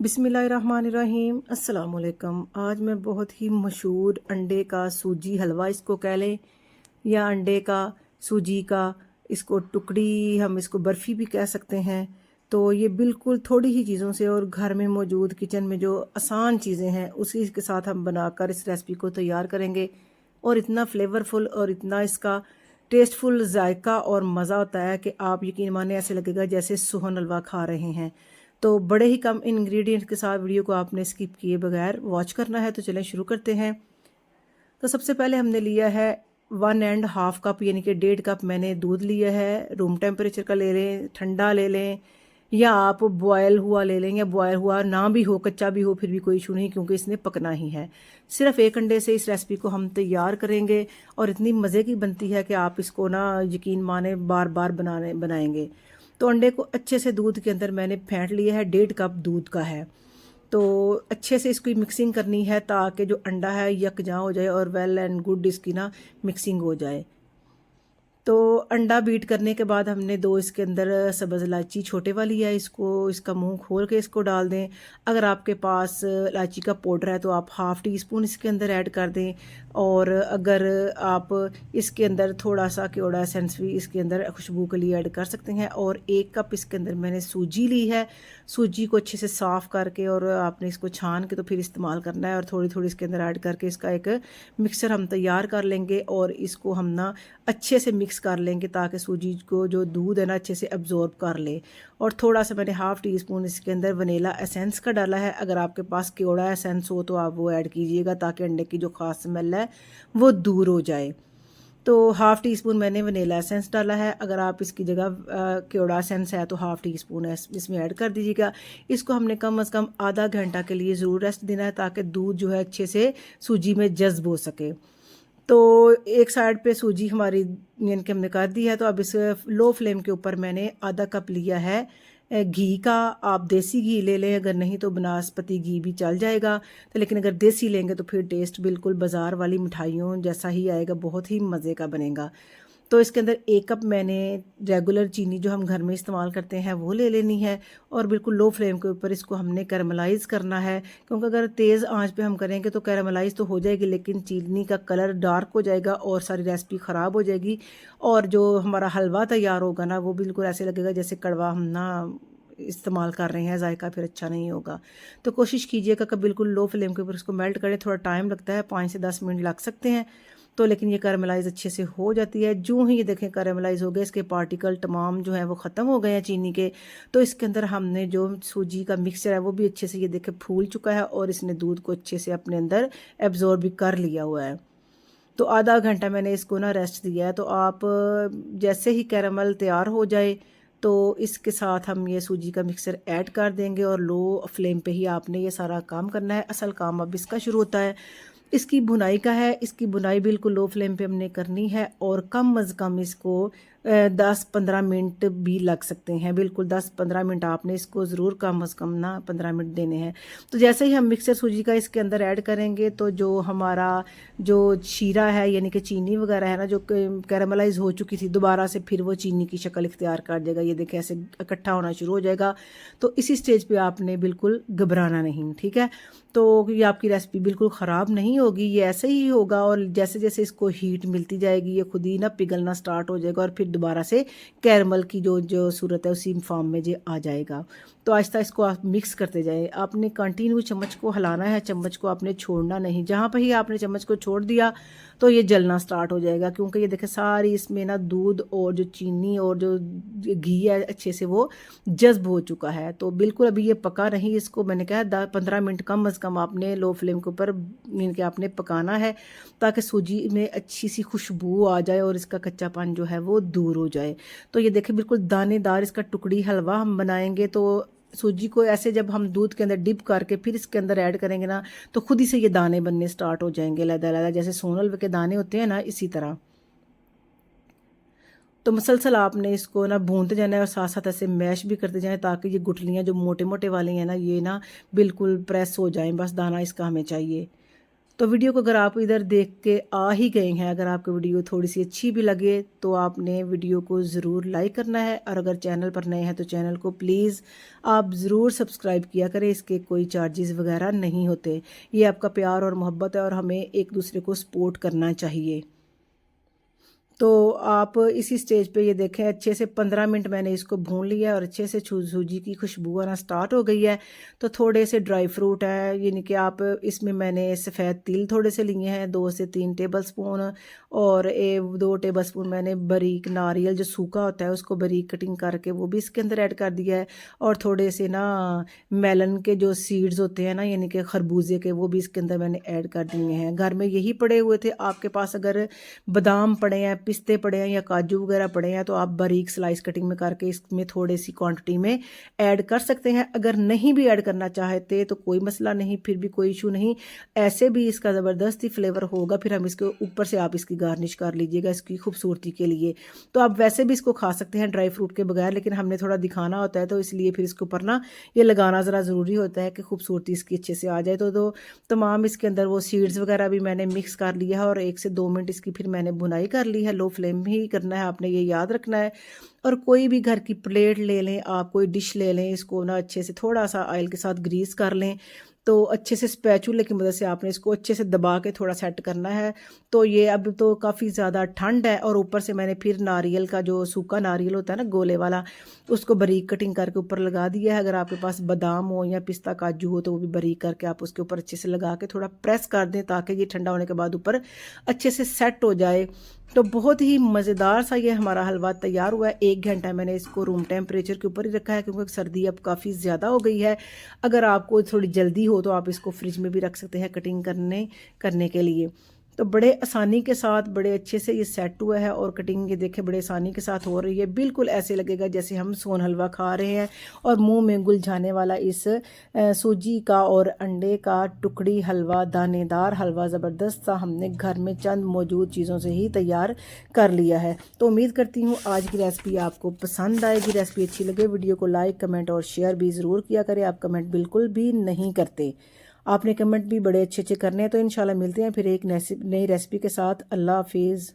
बिस्मिल्लाहिर्रहमानिर्रहीम अस्सलाम वालेकुम। आज मैं बहुत ही मशहूर अंडे का सूजी हलवा इसको कह लें या अंडे का सूजी का इसको टुकड़ी, हम इसको बर्फ़ी भी कह सकते हैं। तो ये बिल्कुल थोड़ी ही चीज़ों से और घर में मौजूद किचन में जो आसान चीज़ें हैं उसी के साथ हम बनाकर इस रेसिपी को तैयार करेंगे। और इतना फ्लेवरफुल और इतना इसका टेस्टफुल जायका और मज़ा होता है कि आप यकीन माने ऐसे लगेगा जैसे सुहान हलवा खा रहे हैं। तो बड़े ही कम इंग्रेडिएंट्स के साथ वीडियो को आपने स्किप किए बगैर वॉच करना है। तो चलें शुरू करते हैं। तो सबसे पहले हमने लिया है 1.5 कप यानी कि 1.5 कप मैंने दूध लिया है। रूम टेम्परेचर का ले लें, ठंडा ले लें या आप बॉयल हुआ ले लें, या बॉयल हुआ ना भी हो, कच्चा भी हो, फिर भी कोई इशू नहीं क्योंकि इसने पकना ही है। सिर्फ एक अंडे से इस रेसिपी को हम तैयार करेंगे और इतनी मज़े की बनती है कि आप इसको ना यकीन माने बार बार बनाएंगे। तो अंडे को अच्छे से दूध के अंदर मैंने फेंट लिया है। 1.5 कप दूध का है। तो अच्छे से इसकी मिक्सिंग करनी है ताकि जो अंडा है यकजां हो जाए और वेल एंड गुड इसकी ना मिक्सिंग हो जाए। तो अंडा बीट करने के बाद हमने दो इसके अंदर सब्ज़ इलायची छोटे वाली है, इसको इसका मुंह खोल के इसको डाल दें। अगर आपके पास इलायची का पाउडर है तो आप हाफ़ टी स्पून इसके अंदर ऐड कर दें। और अगर आप इसके अंदर थोड़ा सा केवड़ा एसेंस भी इसके अंदर खुशबू के लिए ऐड कर सकते हैं। और 1 कप इसके अंदर मैंने सूजी ली है। सूजी को अच्छे से साफ़ करके और आपने इसको छान के तो फिर इस्तेमाल करना है और थोड़ी थोड़ी इसके अंदर ऐड करके इसका एक मिक्सचर हम तैयार कर लेंगे। और इसको हम ना अच्छे से मिक्स कर लेंगे ताकि सूजी को जो दूध है ना अच्छे से अब्जॉर्ब कर ले। और थोड़ा सा मैंने हाफ़ टी स्पून इसके अंदर वनीला एसेंस का डाला है। अगर आपके पास केवड़ा एसेंस हो तो आप वो ऐड कीजिएगा ताकि अंडे की जो ख़ास स्मेल है वो दूर हो जाए। तो हाफ़ टी स्पून मैंने वनीला एसेंस डाला है। अगर आप इसकी जगह केवड़ा एसेंस है तो हाफ़ टी स्पून इसमें ऐड कर दीजिएगा। इसको हमने कम अज़ कम आधा घंटा के लिए ज़रूर रेस्ट देना है ताकि दूध जो है अच्छे से सूजी में जज्ब हो सके। तो एक साइड पे सूजी हमारी यानी कि हमने कर दी है। तो अब इस लो फ्लेम के ऊपर मैंने आधा कप लिया है घी का। आप देसी घी ले लें, अगर नहीं तो बनास्पति घी भी चल जाएगा। तो लेकिन अगर देसी लेंगे तो फिर टेस्ट बिल्कुल बाज़ार वाली मिठाइयों जैसा ही आएगा, बहुत ही मज़े का बनेगा। तो इसके अंदर 1 कप मैंने रेगुलर चीनी जो हम घर में इस्तेमाल करते हैं वो ले लेनी है। और बिल्कुल लो फ्लेम के ऊपर इसको हमने कैरमलाइज़ करना है, क्योंकि अगर तेज़ आंच पे हम करेंगे तो कैरमलाइज़ तो हो जाएगी लेकिन चीनी का कलर डार्क हो जाएगा और सारी रेसिपी ख़राब हो जाएगी। और जो हमारा हलवा तैयार होगा ना वो बिल्कुल ऐसे लगेगा जैसे कड़वा हम ना इस्तेमाल कर रहे हैं, जायका फिर अच्छा नहीं होगा। तो कोशिश कीजिएगा कि बिल्कुल लो फ्लेम के ऊपर इसको मेल्ट करें। थोड़ा टाइम लगता है, 5 से 10 मिनट लग सकते हैं। तो लेकिन ये कैरामलाइज़ अच्छे से हो जाती है। जूँ ही ये देखें कैरामलाइज़ हो गए, इसके पार्टिकल तमाम जो हैं वो ख़त्म हो गए हैं चीनी के। तो इसके अंदर हमने जो सूजी का मिक्सचर है वो भी अच्छे से ये देखें फूल चुका है और इसने दूध को अच्छे से अपने अंदर एब्जॉर्ब भी कर लिया हुआ है। तो आधा घंटा मैंने इसको ना रेस्ट दिया है। तो आप जैसे ही कैरामल तैयार हो जाए तो इसके साथ हम ये सूजी का मिक्सचर ऐड कर देंगे और लो फ्लेम पे ही आपने ये सारा काम करना है। असल काम अब इसका शुरू होता है, इसकी भुनाई का है। इसकी भुनाई बिल्कुल लो फ्लेम पे हमने करनी है और कम अज़ कम इसको 10-15 मिनट भी लग सकते हैं। बिल्कुल 10-15 मिनट आपने इसको ज़रूर कम अज़ कम ना 15 मिनट देने हैं। तो जैसे ही हम मिक्सर सूजी का इसके अंदर ऐड करेंगे तो जो हमारा जो शीरा है यानी कि चीनी वगैरह है ना जो कैरामलाइज हो चुकी थी, दोबारा से फिर वो चीनी की शक्ल इख्तियार कर देगा। ये देखें ऐसे इकट्ठा होना शुरू हो जाएगा। तो इसी स्टेज पे आपने बिल्कुल घबराना नहीं, ठीक है। तो ये आपकी रेसिपी बिल्कुल ख़राब नहीं होगी, ये ऐसे ही होगा। और जैसे जैसे इसको हीट मिलती जाएगी ये खुद ही ना पिघलना स्टार्ट हो जाएगा और फिर दोबारा से कैरमल की जो जो सूरत है उसी फॉर्म में जो आ जाएगा। तो आहिस्ता इसको आप मिक्स करते जाएं। आपने कंटिन्यू चम्मच को हिलाना है, चम्मच को आपने छोड़ना नहीं। जहाँ पर ही आपने चम्मच को छोड़ दिया तो ये जलना स्टार्ट हो जाएगा, क्योंकि ये देखें सारी इसमें ना दूध और जो चीनी और जो घी है अच्छे से वो जज्ब हो चुका है। तो बिल्कुल अभी ये पका नहीं, इसको मैंने कहा 15 मिनट कम अज़ कम आपने लो फ्लेम के ऊपर इनके आपने पकाना है ताकि सूजी में अच्छी सी खुशबू आ जाए और इसका कच्चापन जो है वो दूर हो जाए। तो ये देखें बिल्कुल दानेदार इसका टुकड़ी हलवा हम बनाएंगे। तो सूजी को ऐसे जब हम दूध के अंदर डिप करके फिर इसके अंदर ऐड करेंगे ना तो खुद ही से ये दाने बनने स्टार्ट हो जाएंगे, लदा लदा जैसे सोनल के दाने होते हैं ना, इसी तरह। तो मुसलसल आपने इसको ना भूनते जाना है और साथ साथ ऐसे मैश भी करते जाएं ताकि ये गुठलियाँ जो मोटे मोटे वाली हैं ना ये ना बिल्कुल प्रेस हो जाएं। बस दाना इसका हमें चाहिए। तो वीडियो को अगर आप इधर देख के आ ही गए हैं, अगर आपको वीडियो थोड़ी सी अच्छी भी लगे तो आपने वीडियो को ज़रूर लाइक करना है, और अगर चैनल पर नए हैं तो चैनल को प्लीज़ आप ज़रूर सब्सक्राइब किया करें। इसके कोई चार्जेस वगैरह नहीं होते, ये आपका प्यार और मोहब्बत है और हमें एक दूसरे को सपोर्ट करना चाहिए। तो आप इसी स्टेज पे ये देखें अच्छे से 15 मिनट मैंने इसको भून लिया और अच्छे से सूजी की खुशबू आना स्टार्ट हो गई है। तो थोड़े से ड्राई फ्रूट है, यानी कि आप इसमें मैंने सफ़ेद तिल थोड़े से लिए हैं 2 से 3 टेबलस्पून, और 2 टेबलस्पून मैंने बारीक नारियल जो सूखा होता है उसको बारीक कटिंग करके वो भी इसके अंदर ऐड कर दिया है, और थोड़े से ना मेलन के जो सीड्स होते हैं ना, यानी कि खरबूजे के, वो भी इसके अंदर मैंने ऐड कर दिए हैं। घर में यही पड़े हुए थे, आपके पास अगर बादाम पड़े हैं, पिस्ते पड़े हैं या काजू वगैरह पड़े हैं तो आप बारीक स्लाइस कटिंग में करके इसमें थोड़ी सी क्वांटिटी में ऐड कर सकते हैं। अगर नहीं भी ऐड करना चाहते तो कोई मसला नहीं, फिर भी कोई इशू नहीं, ऐसे भी इसका ज़बरदस्त ही फ्लेवर होगा। फिर हम इसके ऊपर से आप इसकी गार्निश कर लीजिएगा इसकी खूबसूरती के लिए। तो आप वैसे भी इसको खा सकते हैं ड्राई फ्रूट के बगैर, लेकिन हमने थोड़ा दिखाना होता है तो इसलिए फिर इसके ऊपर ना ये लगाना ज़रा ज़रूरी होता है कि खूबसूरती इसकी अच्छे से आ जाए। तो तमाम इसके अंदर वो सीड्स वगैरह भी मैंने मिक्स कर लिया है, और 1 से 2 मिनट इसकी फिर मैंने भुनाई कर ली है। लो फ्लेम में ही करना है आपने, ये याद रखना है। और कोई भी घर की प्लेट ले लें आप, कोई डिश ले लें, इसको ना अच्छे से थोड़ा सा ऑयल के साथ ग्रीस कर लें। तो अच्छे से स्पैचुले की मदद से आपने इसको अच्छे से दबा के थोड़ा सेट करना है। तो ये अब तो काफ़ी ज़्यादा ठंड है, और ऊपर से मैंने फिर नारियल का जो सूखा नारियल होता है ना गोले वाला, उसको बारीक कटिंग करके ऊपर लगा दिया है। अगर आपके पास बादाम हो या पिस्ता काजू हो तो वो भी बारीक करके आप उसके ऊपर अच्छे से लगा के थोड़ा प्रेस कर दें ताकि ये ठंडा होने के बाद ऊपर अच्छे से सेट हो जाए। तो बहुत ही मज़ेदार सा ये हमारा हलवा तैयार हुआ है। 1 घंटा मैंने इसको रूम टेम्परेचर के ऊपर ही रखा है, क्योंकि सर्दी अब काफ़ी ज़्यादा हो गई है। अगर आपको थोड़ी जल्दी हो तो आप इसको फ्रिज में भी रख सकते हैं कटिंग करने के लिए। तो बड़े आसानी के साथ बड़े अच्छे से ये सेट हुआ है, और कटिंग ये देखें बड़े आसानी के साथ हो रही है। बिल्कुल ऐसे लगेगा जैसे हम सोन हलवा खा रहे हैं, और मुंह में घुल जाने वाला इस सूजी का और अंडे का टुकड़ी हलवा, दानेदार हलवा ज़बरदस्त सा हमने घर में चंद मौजूद चीज़ों से ही तैयार कर लिया है। तो उम्मीद करती हूँ आज की रेसिपी आपको पसंद आएगी। रेसिपी अच्छी लगे वीडियो को लाइक कमेंट और शेयर भी ज़रूर किया करें। आप कमेंट बिल्कुल भी नहीं करते, आपने कमेंट भी बड़े अच्छे अच्छे करने हैं। तो इंशाल्लाह मिलते हैं फिर एक नई रेसिपी के साथ। अल्लाह हाफिज़।